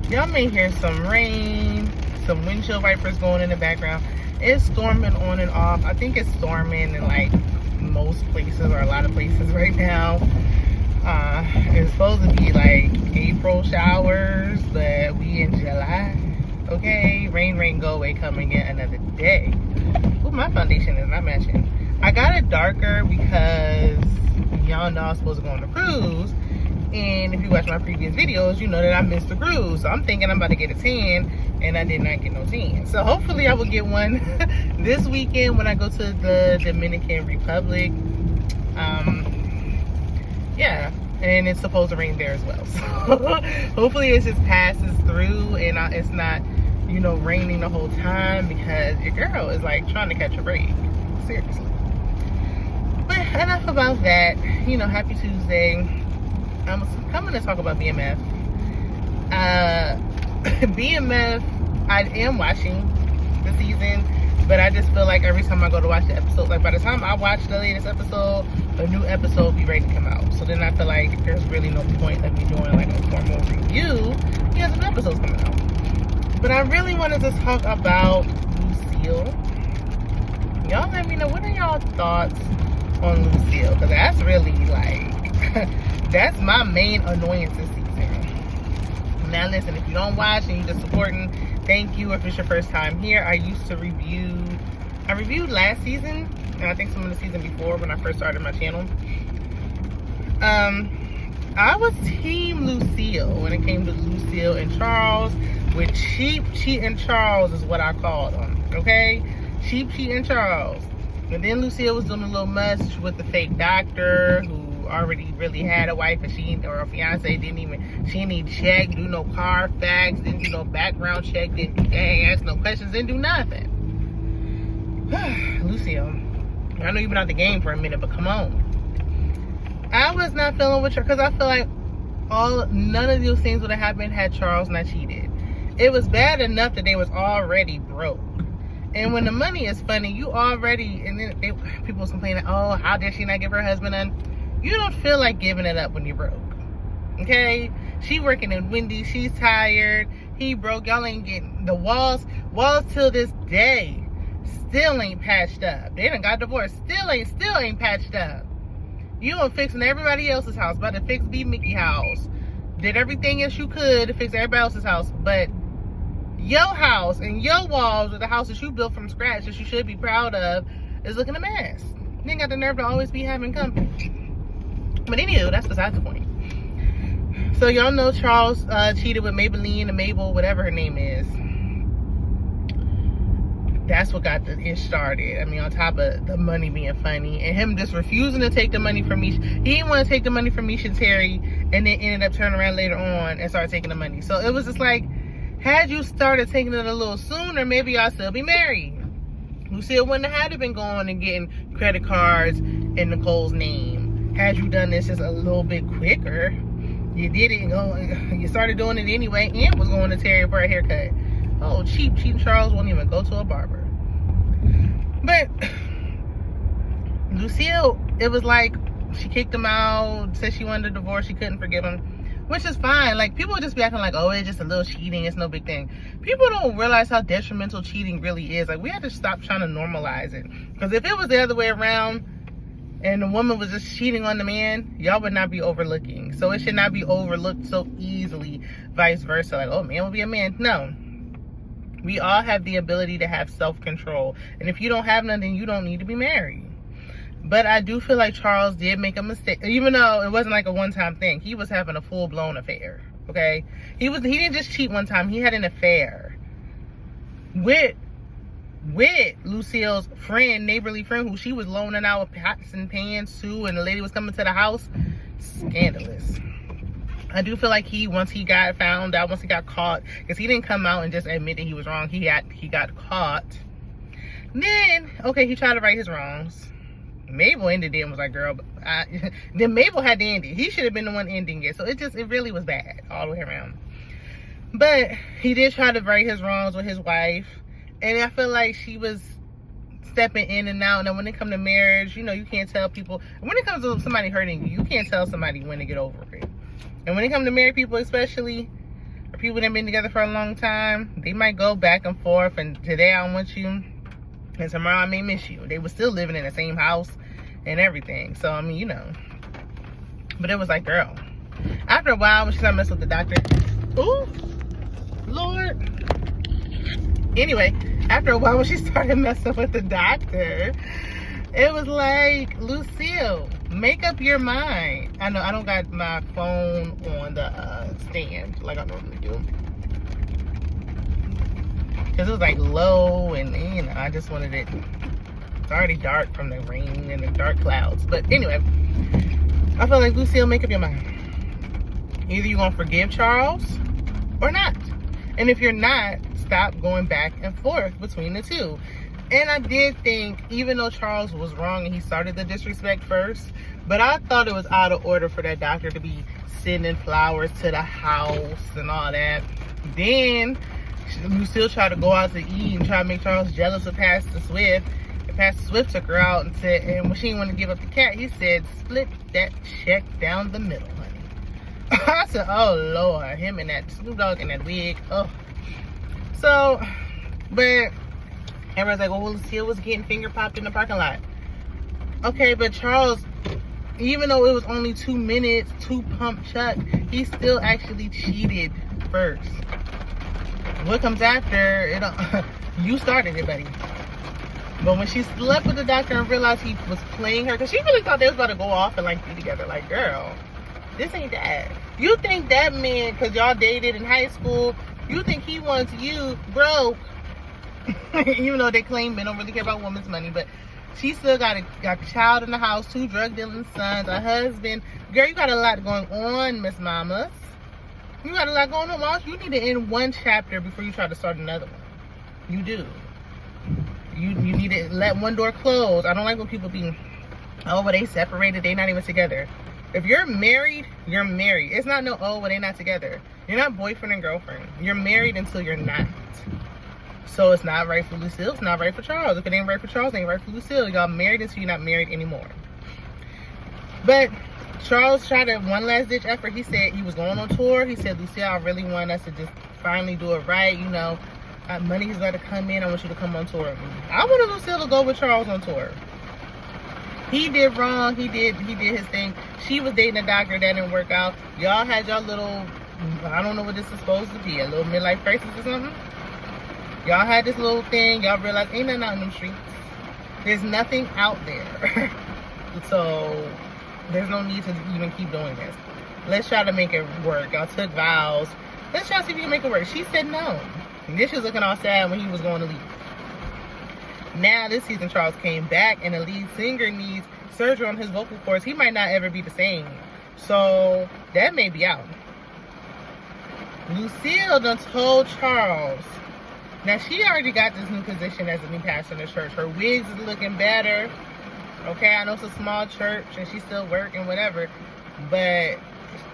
Y'all may hear some rain, some windshield wipers going in the background. It's storming on and off. I think it's storming in like most places or a lot of places right now. It's supposed to be like April showers, but we in July. Okay, rain, go away, come again another day. Ooh, my foundation is not matching. I got it darker because y'all know I was supposed to go on a cruise. And if you watch my previous videos, you know that I missed the cruise. So I'm thinking I'm about to get a tan, and I did not get no tan. So hopefully I will get one this weekend when I go to the Dominican Republic. Yeah, and it's supposed to rain there as well. So hopefully it just passes through and it's not, you know, raining the whole time, because your girl is like trying to catch a break. Seriously. But enough about that. You know, happy Tuesday. I'm coming to talk about BMF. BMF, I am watching the season, but I just feel like every time I go to watch the episode, like by the time I watch the latest episode, a new episode will be ready to come out. So then I feel like there's really no point of me doing like a formal review because the new episode's coming out. But I really wanted to talk about Lucille. Y'all let me know, what are y'all thoughts on Lucille? Because that's really like... that's my main annoyance this season. Now listen, if you don't watch and you're just supporting, thank you. If it's your first time here, I reviewed last season, and I think some of the season before when I first started my channel. I was team Lucille when it came to Lucille and Charles, with cheap cheating Charles is what I called him, okay? Cheap cheating Charles. And then Lucille was doing a little much with the fake doctor who already really had a wife, and or a fiance, she didn't even check, do no Carfax, didn't do no background check, didn't ask no questions, didn't do nothing. Lucille, I know you've been out the game for a minute, but come on. I was not feeling with her because I feel like none of those things would have happened had Charles not cheated. It was bad enough that they was already broke. And when the money is funny, you already, and then people was complaining, oh, how dare she not give her husband none? You don't feel like giving it up when you're broke. Okay? She working in Wendy's. She's tired. He broke. Y'all ain't getting the walls till this day still ain't patched up. They done got divorced. Still ain't patched up. You were fixing everybody else's house. About to fix B. Mickey house. Did everything else you could to fix everybody else's house. But your house and your walls with the house that you built from scratch that you should be proud of is looking a mess. You ain't got the nerve to always be having company. But anywho, that's besides the point. So y'all know Charles cheated with Maybelline and Mabel, whatever her name is. That's what got it started. I mean, on top of the money being funny and him just refusing to take the money from Misha. He didn't want to take the money from Misha and Terry, and then ended up turning around later on and started taking the money. So it was just like, had you started taking it a little sooner, maybe y'all still be married. Lucille wouldn't have had to been going and getting credit cards in Nicole's name. Had you done this just a little bit quicker, you did it and you started doing it anyway, and was going to Terry for a haircut. Oh, cheap Charles won't even go to a barber. But Lucille, it was like she kicked him out, said she wanted a divorce, she couldn't forgive him, which is fine. Like, people just be acting like, oh, it's just a little cheating, it's no big thing. People don't realize how detrimental cheating really is. Like, we have to stop trying to normalize it. Because if it was the other way around, and the woman was just cheating on the man, y'all would not be overlooking. So it should not be overlooked so easily, vice versa. Like, oh, man will be a man. No. We all have the ability to have self-control. And if you don't have none, then you don't need to be married. But I do feel like Charles did make a mistake. Even though it wasn't like a one-time thing. He was having a full-blown affair. Okay? He didn't just cheat one time. He had an affair. With Lucille's friend, neighborly friend, who she was loaning out pots and pans to, and the lady was coming to the house. Scandalous. I do feel like once he got found out, once he got caught, because he didn't come out and just admit that he was wrong. He got caught. Then, okay, he tried to right his wrongs. Mabel ended it and was like, girl, then Mabel had to end it. He should have been the one ending it. So it really was bad all the way around. But he did try to right his wrongs with his wife. And I feel like she was stepping in and out. And when it comes to marriage, you know, you can't tell people. When it comes to somebody hurting you, you can't tell somebody when to get over it. And when it comes to married people especially, people that have been together for a long time, they might go back and forth, and today I want you, and tomorrow I may miss you. They were still living in the same house and everything. So, I mean, you know. But it was like, girl. After a while, when she started messing with the doctor. Ooh, Lord. Anyway, after a while, when she started messing with the doctor, it was like, Lucille, make up your mind. I know I don't got my phone on the stand like I normally do. Because it was like low, and you know, I just wanted it. It's already dark from the rain and the dark clouds. But anyway, I feel like, Lucille, make up your mind. Either you're going to forgive Charles or not. And if you're not, stop going back and forth between the two. And I did think, even though Charles was wrong and he started the disrespect first, but I thought it was out of order for that doctor to be sending flowers to the house and all that. Then Lucille tried to go out to eat and try to make Charles jealous of Pastor Swift. And Pastor Swift took her out and said, and when she didn't want to give up the cat, he said, split that check down the middle, honey. I said, oh Lord, him and that Snoop Dogg and that wig. Oh. So, but everyone's like, well, Lucille was getting finger popped in the parking lot. Okay, but Charles, even though it was only 2 minutes, 2 pump chuck, he still actually cheated first. What comes after, you started it, buddy. But when she slept with the doctor and realized he was playing her, because she really thought they was about to go off and like be together. Like, girl, this ain't that. You think that man, because y'all dated in high school, you think he wants you broke. Even though they claim men don't really care about women's money, but she still got a child in the house, 2 drug dealing sons, a husband. Girl, you got a lot going on, Miss Mamas. You got a lot going on, Moms. You need to end one chapter before you try to start another one. You do. You need to let one door close. I don't like when people be, oh, well, they separated, they not even together. If you're married, you're married. It's not no, oh, well, they not together. You're not boyfriend and girlfriend. You're married until you're not. So it's not right for Lucille, it's not right for Charles. If it ain't right for Charles, it ain't right for Lucille. Y'all married until you're not married anymore. But Charles tried a one last ditch effort. He said he was going on tour. He said, Lucille, I really want us to just finally do it right. You know, money's got to come in. I want you to come on tour with me. I wanted Lucille to go with Charles on tour. He did wrong. He did his thing. She was dating a doctor. That didn't work out. Y'all had y'all little, I don't know what this is supposed to be, a little midlife crisis or something. Y'all had this little thing. Y'all realized ain't nothing out in them streets. There's nothing out there. So there's no need to even keep doing this. Let's try to make it work. Y'all took vows. Let's try to see if you can make it work. She said no. And then she was looking all sad when he was going to leave. Now this season Charles came back and the lead singer needs surgery on his vocal cords. He might not ever be the same. So that may be out. Lucille done told Charles. Now she already got this new position as a new pastor in the church. Her wigs is looking better. Okay, I know it's a small church and she's still working, whatever. But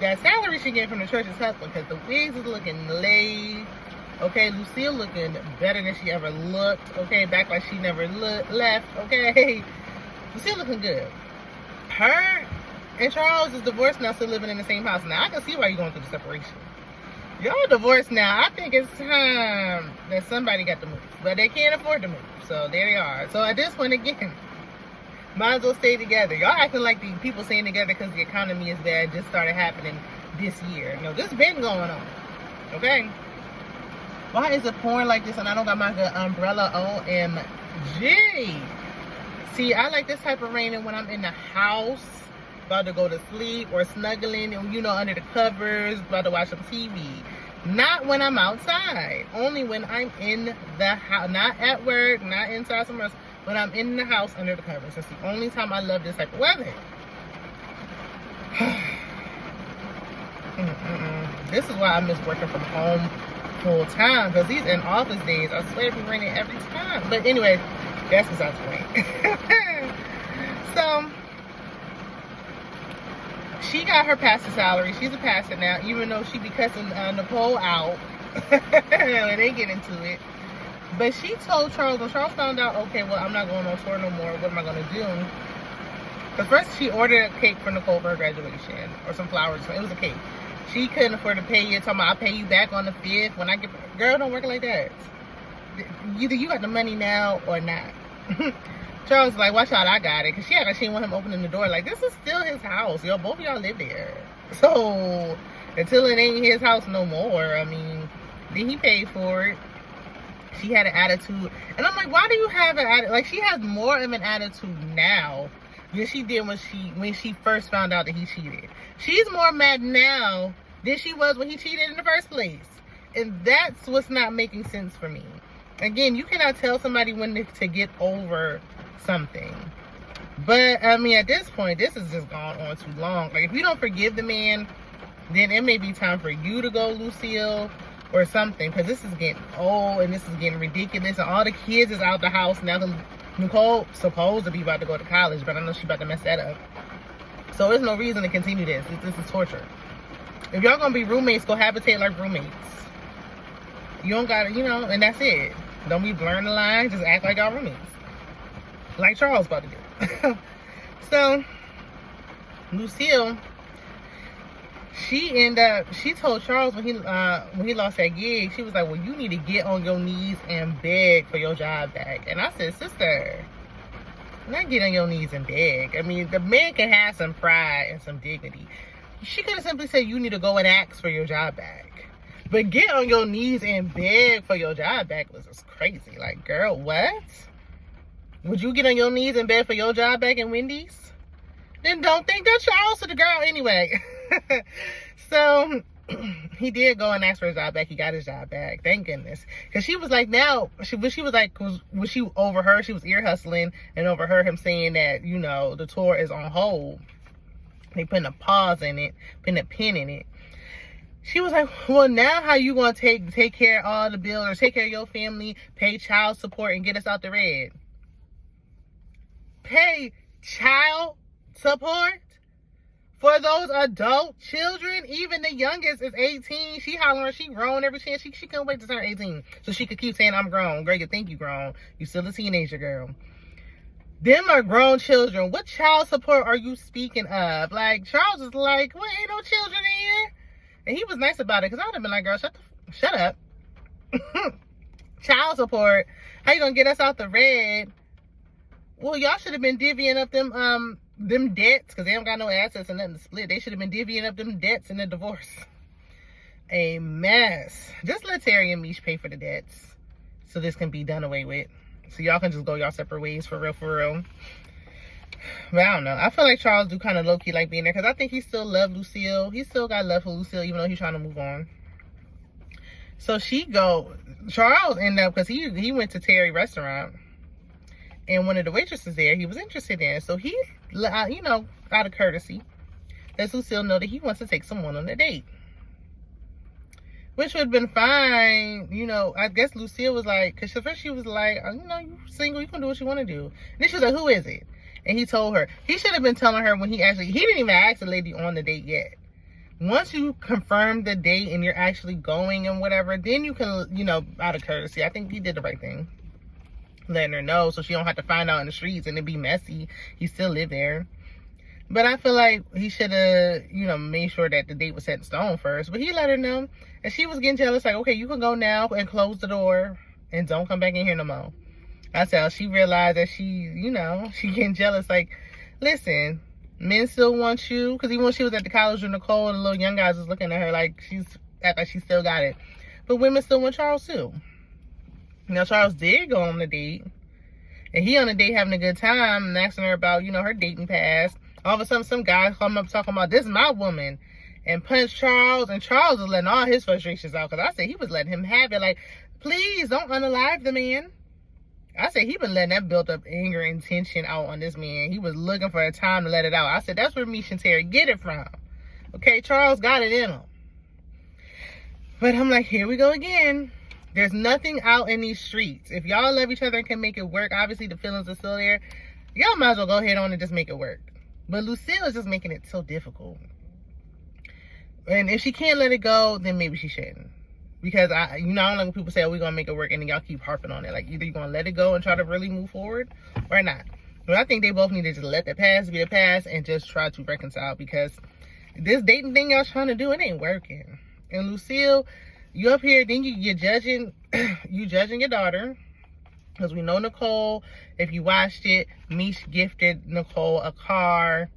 that salary she getting from the church is helpful because the wigs is looking laid. Okay, Lucille looking better than she ever looked. Okay, back like she never left. Okay, Lucille looking good. Her and Charles is divorced now, still living in the same house. Now I can see why you're going through the separation. Y'all divorced now. I think it's time that somebody got to move, but they can't afford to move. So there they are. So at this point again, might as well stay together. Y'all acting like the people staying together because the economy is bad just started happening this year. No, this been going on. Okay. Why is it pouring like this and I don't got my good umbrella? OMG. See, I like this type of rain when I'm in the house, about to go to sleep or snuggling, and you know, under the covers, about to watch some TV. Not when I'm outside. Only when I'm in the house. Not at work, not inside somewhere else. When I'm in the house under the covers. That's the only time I love this type of weather. This is why I miss working from home full time, because these in office days, I swear it be raining every time. But anyway, that's besides the point. So she got her pastor salary. She's a pastor now, even though she be cussing Nicole out when they get into it. But she told Charles, when Charles found out, okay, well, I'm not going on tour no more, what am I going to do? But first she ordered a cake for Nicole for her graduation, or some flowers. It was a cake. She couldn't afford to pay it. Talking about, I'll pay you back on the 5th when I get... Girl, don't work like that. Either you got the money now or not. Charles was like, watch out, I got it. Because she didn't want him opening the door. Like, this is still his house. Yo, both of y'all live there. So, until it ain't his house no more, I mean, then he paid for it. She had an attitude. And I'm like, why do you have an attitude? Like, she has more of an attitude now than she did when she first found out that he cheated. She's more mad now than she was when he cheated in the first place. And that's what's not making sense for me. Again, you cannot tell somebody when to get over something. But, I mean, at this point, this has just gone on too long. Like, if you don't forgive the man, then it may be time for you to go, Lucille, or something. Because this is getting old, and this is getting ridiculous. And all the kids is out the house. Now, Nicole supposed to be about to go to college, but I know she's about to mess that up. So, there's no reason to continue this. This is torture. If y'all gonna be roommates, go habitate like roommates. You don't gotta, and that's it. Don't be blurring the lines. Just act like y'all roommates. Like Charles about to do. So, Lucille, she told Charles when he lost that gig, she was like, well, you need to get on your knees and beg for your job back. And I said, sister, not get on your knees and beg. I mean, the man can have some pride and some dignity. She could have simply said, you need to go and ask for your job back. But get on your knees and beg for your job back was just crazy. Like, girl, what? Would you get on your knees and beg for your job back in Wendy's? Then don't think that Charles to the girl anyway. So, he did go and ask for his job back. He got his job back. Thank goodness. Because she was like, she overheard, she was ear hustling and overheard him saying that, the tour is on hold. They putting a pause in it, putting a pin in it. She was like, well, now how you going to take care of all the bills or take care of your family, pay child support, and get us out the red? Pay child support for those adult children? Even the youngest is 18. She hollering, she grown every chance. She couldn't wait to turn 18 so she could keep saying, I'm grown. Girl, you think you grown. You still a teenager, girl. Them are grown children. What child support are you speaking of? Like, Charles is like, well, ain't no children in here. And he was nice about it, because I would have been like, girl, shut up. Child support. How you gonna get us out the red? Well, y'all should have been divvying up them debts, because they don't got no assets and nothing to split. They should have been divvying up them debts in the divorce. A mess. Just let Terry and Mish pay for the debts so this can be done away with. So y'all can just go y'all separate ways for real. But I don't know. I feel like Charles do kind of low-key like being there, because I think he still loves Lucille. He still got love for Lucille, even though he's trying to move on. So Charles ended up, because he went to Terry's restaurant, and one of the waitresses there he was interested in. So he, out of courtesy, lets Lucille know that he wants to take someone on a date. Which would have been fine, I guess Lucille was like, because at first she was like, you single, you can do what you want to do. And then she was like, who is it? And he told her. He should have been telling her when he didn't even ask the lady on the date yet. Once you confirm the date and you're actually going and whatever, then you can, out of courtesy. I think he did the right thing. Letting her know so she don't have to find out in the streets and it be messy. He still live there. But I feel like he should have, made sure that the date was set in stone first. But he let her know. And she was getting jealous, like, okay, you can go now and close the door and don't come back in here no more. That's how she realized that she getting jealous. Like, listen, men still want you. Because even when she was at the college with Nicole, and the little young guys was looking at her like she still got it. But women still want Charles too. Now, Charles did go on the date. And he on the date having a good time and asking her about, her dating past. All of a sudden, some guy come up talking about, this is my woman. And punch Charles. And Charles was letting all his frustrations out. Because I said he was letting him have it. Like, please don't unalive the man. I said he been letting that built up anger and tension out on this man. He was looking for a time to let it out. I said, that's where Mish and Terry get it from. Okay, Charles got it in him. But I'm like, here we go again. There's nothing out in these streets. If y'all love each other and can make it work, obviously the feelings are still there. Y'all might as well go ahead on and just make it work. But Lucille is just making it so difficult. And if she can't let it go, then maybe she shouldn't. Because I don't like when people say, oh, we're going to make it work, and then y'all keep harping on it. Like, either you're going to let it go and try to really move forward, or not. But I think they both need to just let the past be the past and just try to reconcile. Because This dating thing y'all trying to do, it ain't working. And Lucille, you up here, then you're judging, you judging your daughter. Because we know Nicole, if you watched it, Mish gifted Nicole a car.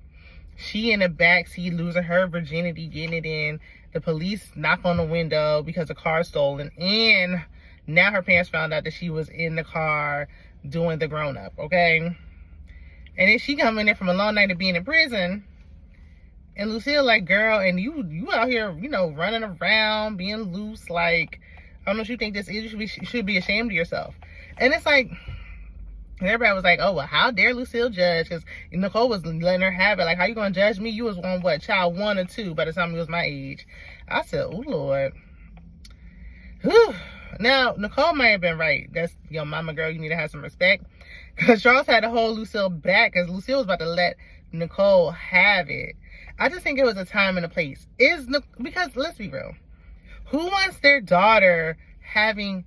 She in the backseat losing her virginity, getting it in. The police knock on the window because the car's stolen. And now her parents found out that she was in the car doing the grown-up, okay? And then she coming in from a long night of being in prison. And Lucille like, girl, and you out here, you know, running around, being loose. Like, I don't know what you think this is. You should be ashamed of yourself. And it's like, everybody was like, oh, well, how dare Lucille judge? Because Nicole was letting her have it. Like, how you going to judge me? You was on, what, child 1 or 2 by the time you was my age. I said, oh, Lord. Whew. Now, Nicole might have been right. That's your mama, girl. You need to have some respect. Because Charles had to hold Lucille back because Lucille was about to let Nicole have it. I just think it was a time and a place. Because, let's be real. Who wants their daughter having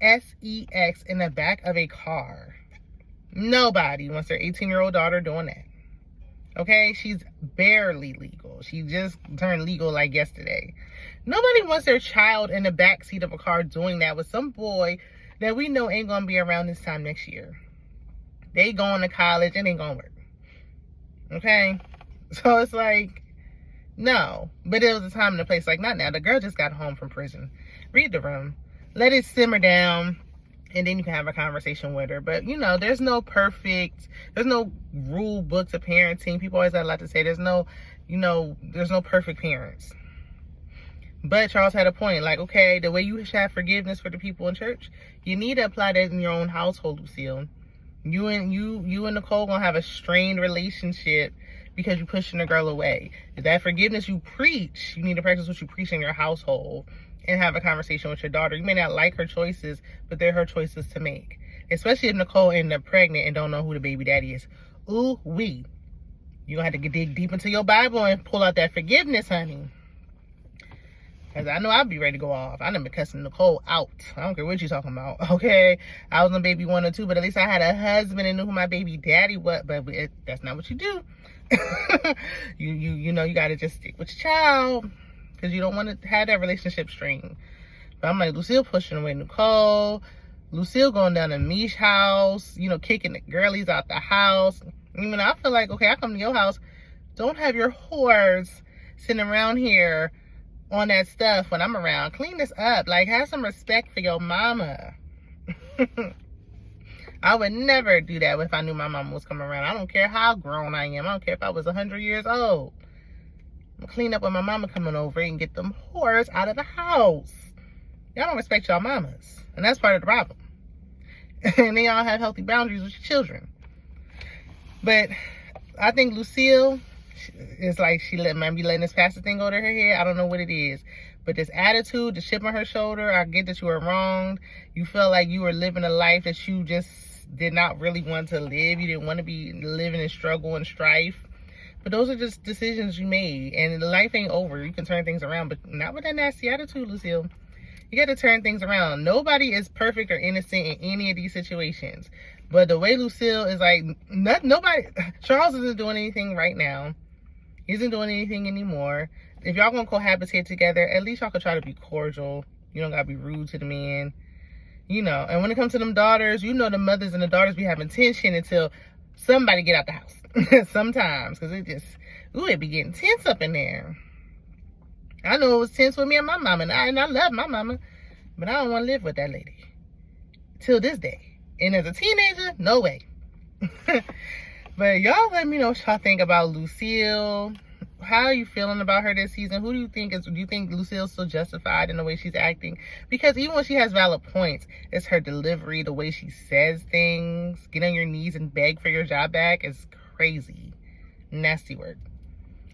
sex in the back of a car? Nobody wants their 18-year-old daughter doing that. Okay? She's barely legal. She just turned legal like yesterday. Nobody wants their child in the back seat of a car doing that with some boy that we know ain't gonna be around this time next year. They going to college and ain't gonna work. Okay? So it's like, no. But it was a time and a place. Like, not now. The girl just got home from prison. Read the room. Let it simmer down. And then you can have a conversation with her. But, you know, there's no rule books of parenting. People always have a lot to say. There's no perfect parents. But Charles had a point. Like, okay, the way you should have forgiveness for the people in church, you need to apply that in your own household, Lucille. You and Nicole gonna have a strained relationship because you're pushing the girl away. That forgiveness you preach, you need to practice what you preach in your household and have a conversation with your daughter. You may not like her choices, but they're her choices to make. Especially if Nicole ended up pregnant and don't know who the baby daddy is. Ooh, wee. You're going to have to dig deep into your Bible and pull out that forgiveness, honey. Because I know I'll be ready to go off. I done been cussing Nicole out. I don't care what you're talking about, okay? I was on baby 1 or 2, but at least I had a husband and knew who my baby daddy was. But that's not what you do. You know, you got to just stick with your child. Because you don't want to have that relationship strain. But I'm like, Lucille pushing away Nicole. Lucille going down to Mish's house. You know, kicking the girlies out the house. Even I feel like, okay, I come to your house. Don't have your whores sitting around here on that stuff when I'm around. Clean this up. Like, have some respect for your mama. I would never do that if I knew my mama was coming around. I don't care how grown I am. I don't care if I was 100 years old. I'm gonna clean up when my mama coming over and get them whores out of the house. Y'all don't respect y'all mamas. And that's part of the problem. And then y'all have healthy boundaries with your children. But I think Lucille is like, might be letting this pastor thing go to her head. I don't know what it is. But this attitude, the chip on her shoulder, I get that you were wronged. You felt like you were living a life that you just did not really want to live. You didn't want to be living in struggle and strife. But those are just decisions you made. And life ain't over. You can turn things around. But not with that nasty attitude, Lucille. You got to turn things around. Nobody is perfect or innocent in any of these situations. But the way Lucille is like, nobody, Charles isn't doing anything right now. He isn't doing anything anymore. If y'all gonna cohabitate together, at least y'all could try to be cordial. You don't gotta be rude to the man. You know, and when it comes to them daughters, you know the mothers and the daughters be having tension until somebody get out the house. Sometimes, because it just, it be getting tense up in there. I know it was tense with me and my mama, and I love my mama, but I don't want to live with that lady. Till this day. And as a teenager, no way. But y'all let me know what y'all think about Lucille. How are you feeling about her this season? Who do you think Lucille's still justified in the way she's acting? Because even when she has valid points, it's her delivery, the way she says things. Get on your knees and beg for your job back is crazy. Nasty work.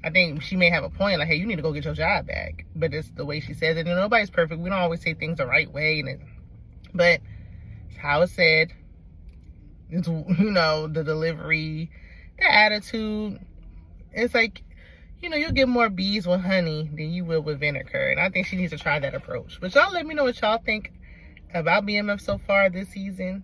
I think she may have a point, like, hey, you need to go get your job back. But it's the way she says it. And nobody's perfect. We don't always say things the right way. But it's how it's said. It's, you know, the delivery, the attitude. It's like, you know, you'll get more bees with honey than you will with vinegar. And I think she needs to try that approach. But y'all let me know what y'all think about BMF so far this season.